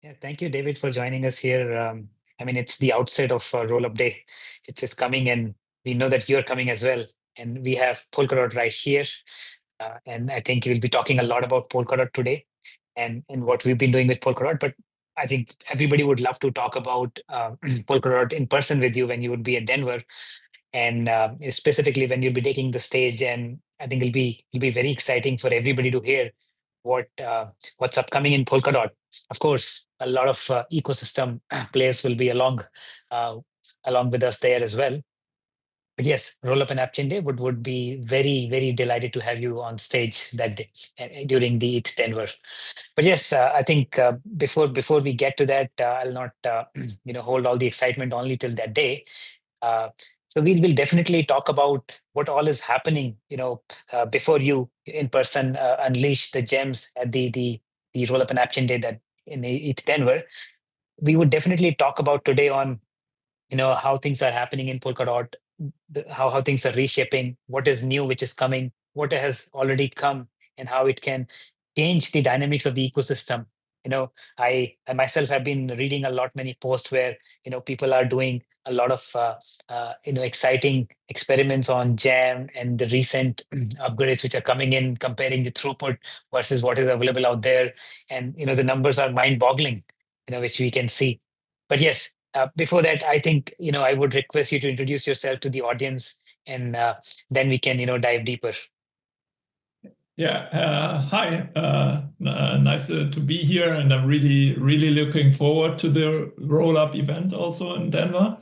Yeah, thank you, David, for joining us here. I mean, it's the outset of Roll-Up Day. It's just coming, and we know that you're coming as well. And we have Polkadot right here. And I think we'll be talking a lot about Polkadot today and what we've been doing with Polkadot. But I think everybody would love to talk about Polkadot in person with you when you would be at Denver, and specifically when you'll be taking the stage. And I think it'll be very exciting for everybody to hear what what's upcoming in Polkadot. Of course, a lot of ecosystem players will be uh, along with us there as well. But yes, Roll Up and App Chain Day would be very delighted to have you on stage that day during the ETH Denver. But yes, I think before we get to that, I'll not hold all the excitement only till that day. Uh, so we'll definitely talk about what all is happening, before you in person unleash the gems at the Roll Up and Action Day that in ETH Denver. We would definitely talk about today on how things are happening in Polkadot, how things are reshaping, what is new, which is coming, what has already come, and how it can change the dynamics of the ecosystem. I myself have been reading a lot many posts where people are doing a lot of exciting experiments on Jam and the recent upgrades which are coming in, comparing the throughput versus what is available out there, and the numbers are mind-boggling, which we can see. But yes, before that, I think I would request you to introduce yourself to the audience, and then we can dive deeper. Yeah, hi. Nice to be here, and I'm really looking forward to the roll-up event also in Denver.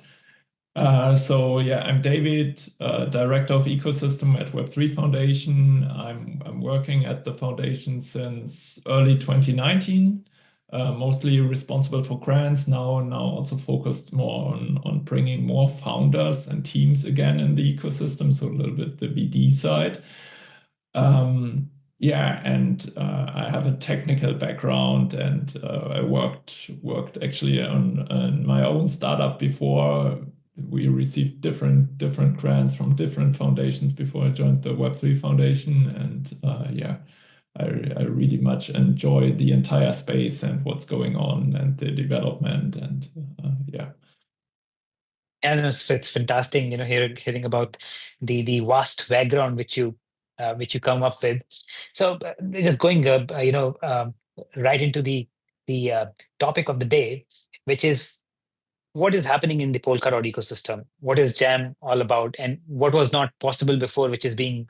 So yeah, I'm David, Director of Ecosystem at Web3 Foundation. I'm working at the foundation since early 2019, mostly responsible for grants. Now also focused more on bringing more founders and teams again in the ecosystem, so a little bit the BD side. Yeah, and I have a technical background, and I worked actually on my own startup before. We received different grants from different foundations before I joined the Web3 Foundation, and yeah, I really much enjoy the entire space and what's going on and the development, and yeah. And it's fantastic, hearing about the vast background which you come up with. So just going, right into the topic of the day, which is what is happening in the Polkadot ecosystem. What is Jam all about, and what was not possible before, which is being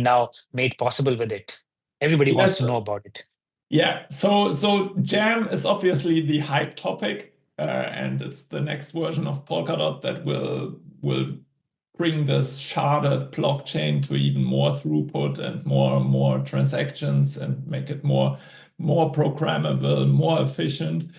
now made possible with it. Everybody wants to know about it. Yeah, so Jam is obviously the hype topic, and it's the next version of Polkadot that will bring this sharded blockchain to even more throughput and more transactions and make it more programmable, more efficient.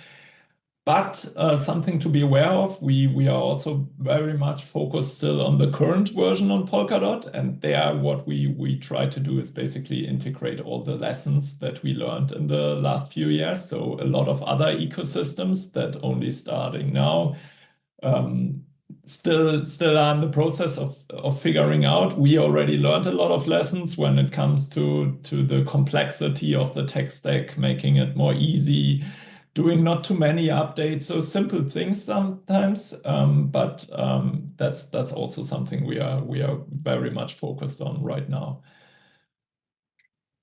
But something to be aware of, we are also very much focused still on the current version on Polkadot, and there what we try to do is basically integrate all the lessons that we learned in the last few years. So a lot of other ecosystems that only starting now still are in the process of figuring out. We already learned a lot of lessons when it comes to the complexity of the tech stack, making it more easy, doing not too many updates, so simple things sometimes, but that's also something we are very much focused on right now.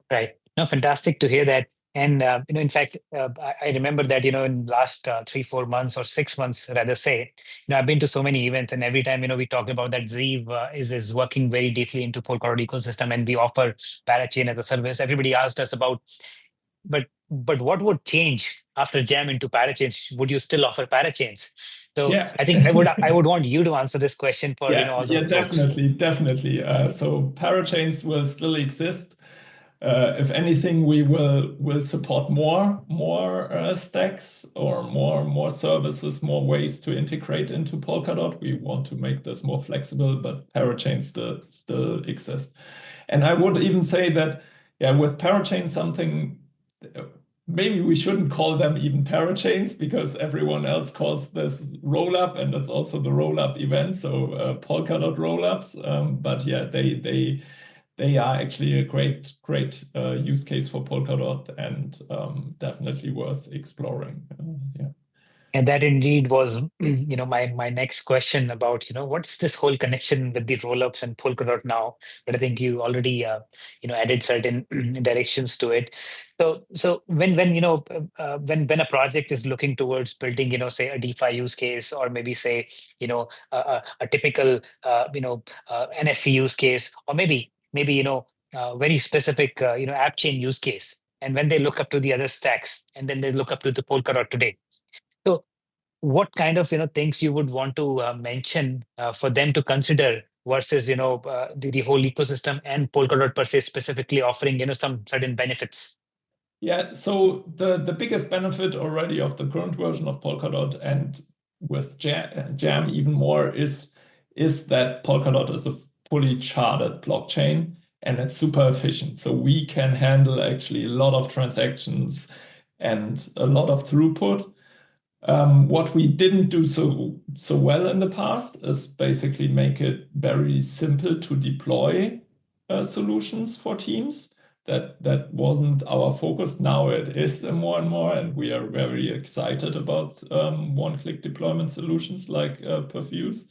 Right. No, fantastic to hear that. And in fact, I remember that in last 3-4 months or 6 months, rather say, I've been to so many events, and every time we talk about that Zeeve is working very deeply into Polkadot ecosystem, and we offer parachain as a service. Everybody asked us about, but what would change after Jam into parachains? Would you still offer parachains? So yeah. I think I would want you to answer this question for all those folks. Definitely. So parachains will still exist. If anything, we will support more stacks or more services, more ways to integrate into Polkadot. We want to make this more flexible, but parachains still exist. And I would even say that, yeah, with parachains, something maybe we shouldn't call them even parachains, because everyone else calls this rollup, and it's also the rollup event. So Polkadot rollups, but yeah, they are actually a great use case for Polkadot, and definitely worth exploring. Yeah. And that indeed was, my next question about, what's this whole connection with the rollups and Polkadot now? But I think you already, added certain directions to it. So when a project is looking towards building, say a DeFi use case, or maybe say, a typical, NFT use case, or maybe very specific, app chain use case. And when they look up to the other stacks, and then they look up to the Polkadot today. So what kind of things you would want to mention for them to consider versus the whole ecosystem and Polkadot per se specifically offering some certain benefits? Yeah, so the biggest benefit already of the current version of Polkadot, and with Jam even more, is that Polkadot is a fully charted blockchain, and it's super efficient. So we can handle actually a lot of transactions and a lot of throughput. What we didn't do so well in the past is basically make it very simple to deploy solutions for teams. That wasn't our focus. Now it is more and more, and we are very excited about one-click deployment solutions like Perfuse.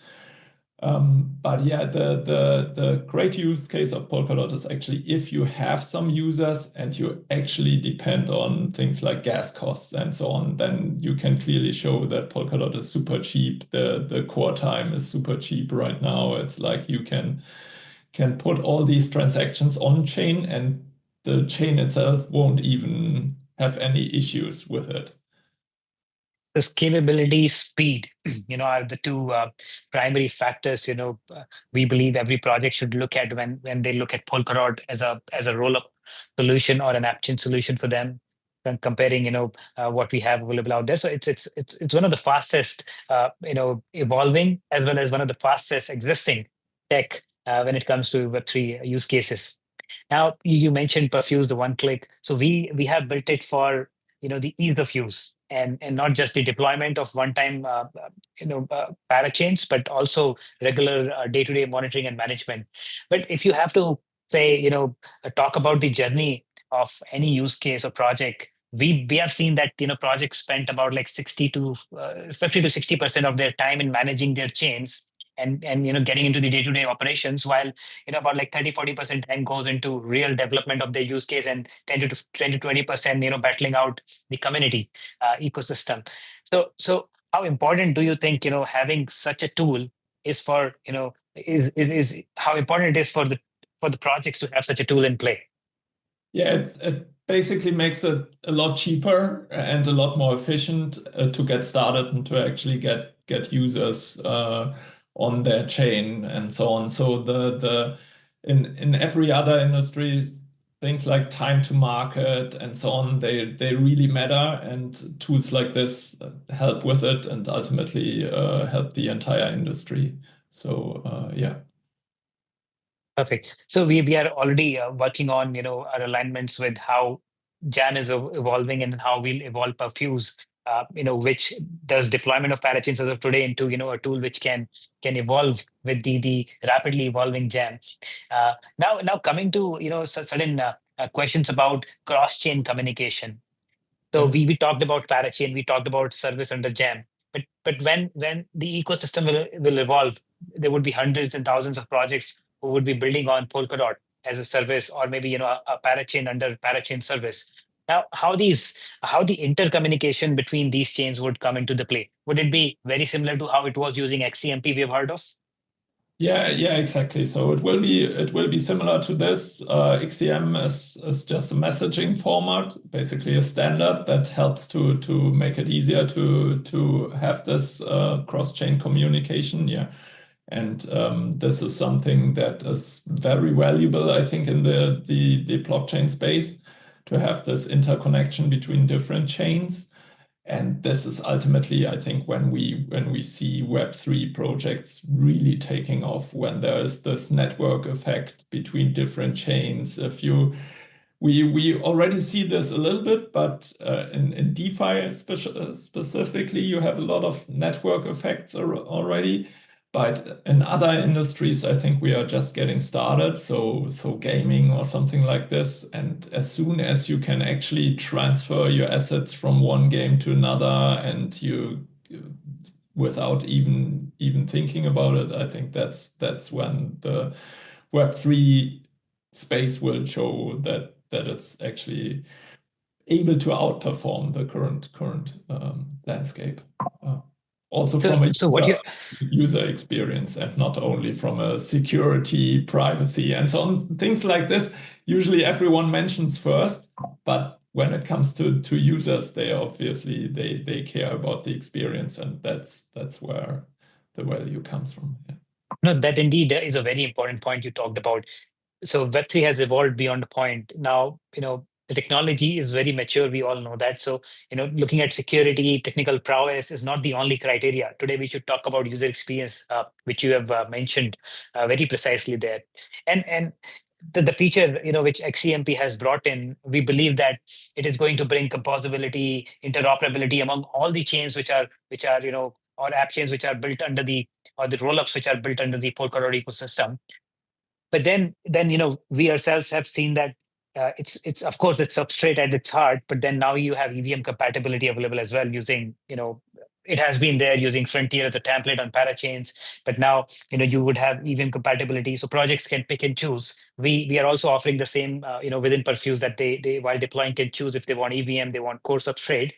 But yeah, the great use case of Polkadot is actually if you have some users and you actually depend on things like gas costs and so on, then you can clearly show that Polkadot is super cheap. The core time is super cheap right now. It's like you can put all these transactions on chain, and the chain itself won't even have any issues with it. The scalability, speed, are the two primary factors. We believe every project should look at when they look at Polkadot as a roll-up solution or an app chain solution for them. And comparing, what we have available out there. So it's one of the fastest, evolving as well as one of the fastest existing tech when it comes to Web3 use cases. Now, you mentioned Perfuse, the one click. So we have built it for the ease of use and not just the deployment of one-time parachains, but also regular day-to-day monitoring and management. But if you have to say talk about the journey of any use case or project, we have seen that projects spent about like 50 to 60% of their time in managing their chains and getting into the day-to-day operations, while about like 30-40% time goes into real development of their use case, and 10 to 20% battling out the community ecosystem. So how important do you think having such a tool is for is how important it is for the projects to have such a tool in play? Yeah, it basically makes it a lot cheaper and a lot more efficient to get started and to actually get users on their chain and so on. So the in every other industry, things like time to market and so on, they really matter, and tools like this help with it and ultimately help the entire industry. So yeah. Perfect. So we are already working on our alignments with how Jam is evolving and how we'll evolve Perfuse, which does deployment of parachains as of today into a tool which can evolve with the rapidly evolving Jam. Now coming to certain questions about cross chain communication. So Yeah. we talked about parachain, we talked about service under Jam, but when the ecosystem will evolve, there would be hundreds and thousands of projects who would be building on Polkadot as a service, or maybe a parachain under parachain service. Now, how the intercommunication between these chains would come into the play? Would it be very similar to how it was using XCMP we have heard of? Yeah, exactly. So it will be similar to this. XCM is just a messaging format, basically a standard that helps to make it easier to have this cross-chain communication. Yeah, and this is something that is very valuable, I think, in the blockchain space, to have this interconnection between different chains. And this is ultimately, I think, when we see Web3 projects really taking off, when there is this network effect between different chains. We already see this a little bit, but in DeFi specifically, you have a lot of network effects already. But in other industries, I think we are just getting started. So gaming or something like this. And as soon as you can actually transfer your assets from one game to another, and you without even thinking about it, I think that's when the Web3 space will show that it's actually able to outperform the current landscape. Also from a So what you user experience, and not only from a security, privacy, and so on. Things like this, usually everyone mentions first, but when it comes to users, they obviously they care about the experience, and that's where the value comes from. Yeah. no, that indeed is a very important point you talked about. So Web3 has evolved beyond a point. Now, the technology is very mature. We all know that. So, looking at security, technical prowess is not the only criteria. Today, we should talk about user experience, which you have mentioned very precisely there. And the feature, which XCMP has brought in, we believe that it is going to bring composability, interoperability among all the chains which are, or app chains which are built under or the rollups which are built under the Polkadot ecosystem. But then we ourselves have seen that it's of course it's substrate at its heart, but then now you have EVM compatibility available as well using it has been there using Frontier as a template on parachains, but now you would have EVM compatibility, so projects can pick and choose. We are also offering the same within Perfuse, that they while deploying can choose if they want EVM, they want core substrate,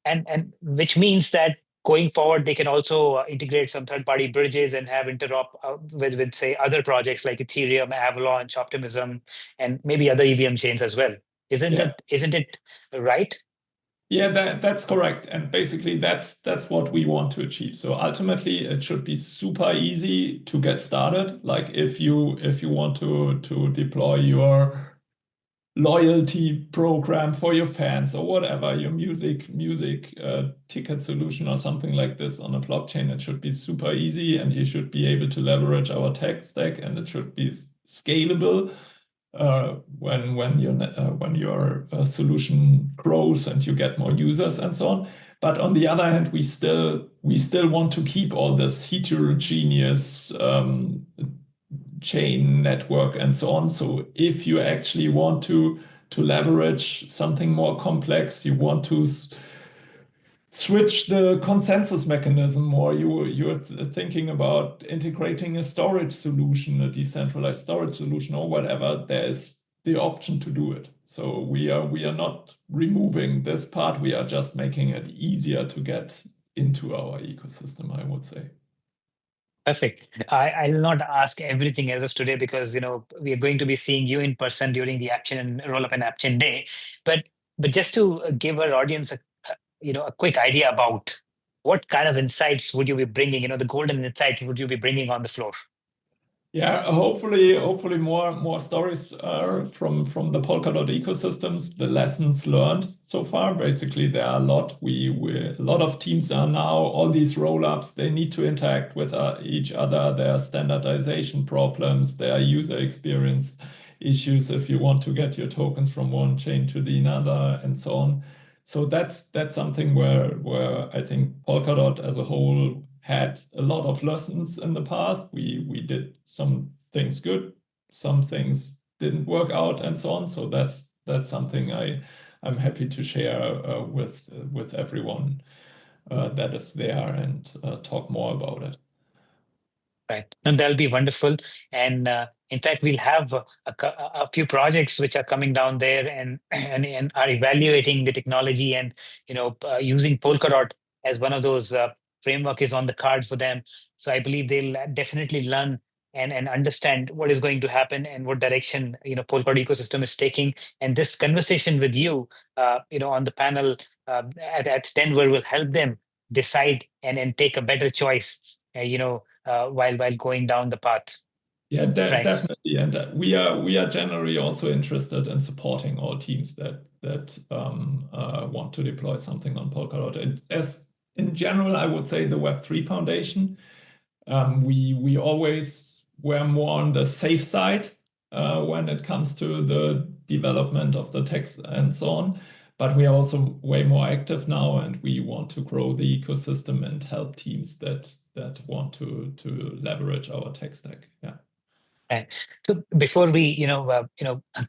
and which means that going forward they can also integrate some third-party bridges and have interop with say other projects like Ethereum, Avalanche, Optimism, and maybe other EVM chains as well. Isn't Yeah. it right? Yeah, that's correct. And basically that's what we want to achieve. So ultimately it should be super easy to get started. Like if you want to deploy your loyalty program for your fans or whatever, your music ticket solution or something like this on a blockchain, it should be super easy, and you should be able to leverage our tech stack, and it should be scalable when your solution grows and you get more users and so on. But on the other hand, we still want to keep all this heterogeneous chain network and so on. So if you actually want to leverage something more complex, you want to switch the consensus mechanism, or you're thinking about integrating a storage solution, a decentralized storage solution or whatever, there's the option to do it. So we are not removing this part, we are just making it easier to get into our ecosystem, I would say. Perfect. I'll not ask everything as of today because we are going to be seeing you in person during the Action and Roll Up and Action Day. But just to give our audience a quick idea about what kind of insights would you be bringing, the golden insights would you be bringing on the floor? Yeah, hopefully more stories from the Polkadot ecosystems, the lessons learned so far. Basically, there are a lot. A lot of teams are now, all these rollups, they need to interact with each other. There are standardization problems. There are user experience issues if you want to get your tokens from one chain to the another, and so on. So that's something where I think Polkadot as a whole had a lot of lessons in the past. We did some things good, some things didn't work out, and so on. So that's something I'm happy to share with everyone that is there, and talk more about it. Right. And that'll be wonderful. And in fact, we'll have a few projects which are coming down there and are evaluating the technology and using Polkadot as one of those framework is on the card for them. So I believe they'll definitely learn and understand what is going to happen and what direction Polkadot ecosystem is taking. And this conversation with you, on the panel at Denver will help them decide and take a better choice. While going down the path. Yeah, Right. definitely. And we are generally also interested in supporting all teams that want to deploy something on Polkadot. And as in general, I would say the Web3 Foundation, we always were more on the safe side when it comes to the development of the text and so on. But we are also way more active now, and we want to grow the ecosystem and help teams that want to leverage our tech stack. Yeah. Right. So before we,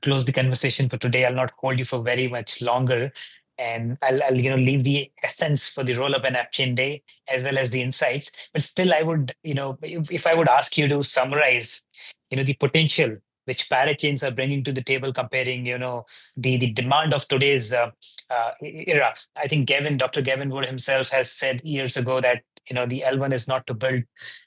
close the conversation for today, I'll not hold you for very much longer, and I'll leave the essence for the roll up and app chain day as well as the insights. But still, I would, if I would ask you to summarize, the potential which parachains are bringing to the table, comparing, the demand of today's era. I think Dr. Gavin Wood himself has said years ago that the L1 is not to build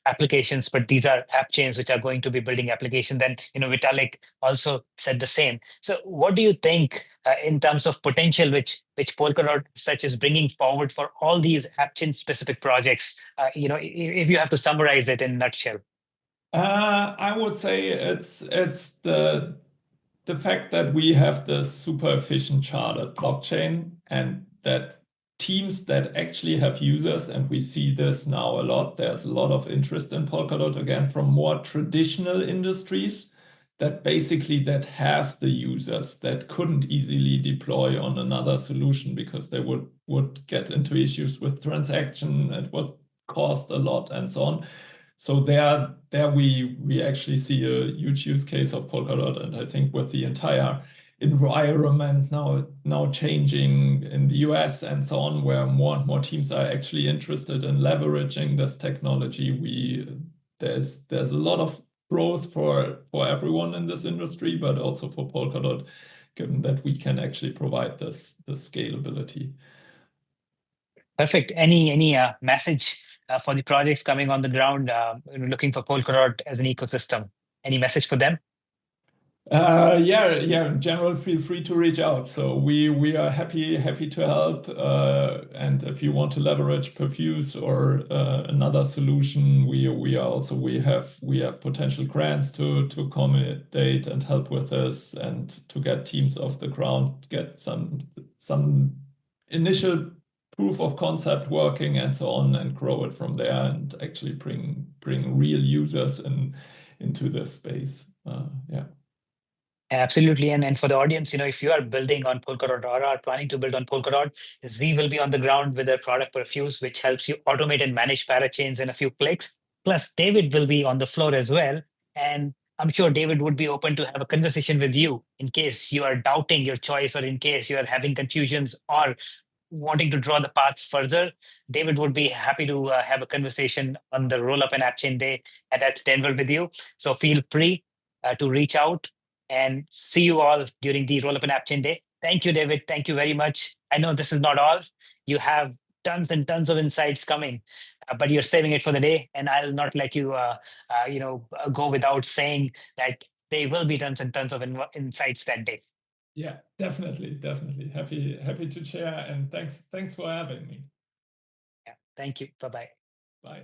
applications, but these are app chains which are going to be building applications. Then, Vitalik also said the same. So what do you think in terms of potential which Polkadot such is bringing forward for all these app chain specific projects? If you have to summarize it in a nutshell. I would say it's the fact that we have this super efficient chartered blockchain, and that teams that actually have users, and we see this now a lot, there's a lot of interest in Polkadot again from more traditional industries that basically that have the users that couldn't easily deploy on another solution because they would get into issues with transaction, it would cost a lot and so on. So there we actually see a huge use case of Polkadot, and I think with the entire environment now changing in the US and so on, where more and more teams are actually interested in leveraging this technology, there's a lot of growth for everyone in this industry, but also for Polkadot, given that we can actually provide this scalability. Perfect. Any message for the projects coming on the ground, looking for Polkadot as an ecosystem? Any message for them? Yeah. In general, feel free to reach out. So we are happy to help. And if you want to leverage Perfuse or another solution, we have potential grants to accommodate and help with this, and to get teams off the ground, get some initial proof of concept working and so on, and grow it from there, and actually bring real users into this space. Yeah. Absolutely. And for the audience, if you are building on Polkadot or are planning to build on Polkadot, Zeeve will be on the ground with their product Perfuse, which helps you automate and manage parachains in a few clicks. Plus, David will be on the floor as well. And I'm sure David would be open to have a conversation with you in case you are doubting your choice, or in case you are having confusions or wanting to draw the path further. David would be happy to have a conversation on the Roll Up and App Chain Day at Denver with you. So feel free to reach out, and see you all during the Roll Up and App Chain Day. Thank you, David. Thank you very much. I know this is not all. You have tons and tons of insights coming, but you're saving it for the day, and I'll not let you, go without saying that there will be tons and tons of insights that day. Yeah, definitely. Happy to share, and thanks for having me. Yeah, thank you. Bye-bye. Bye.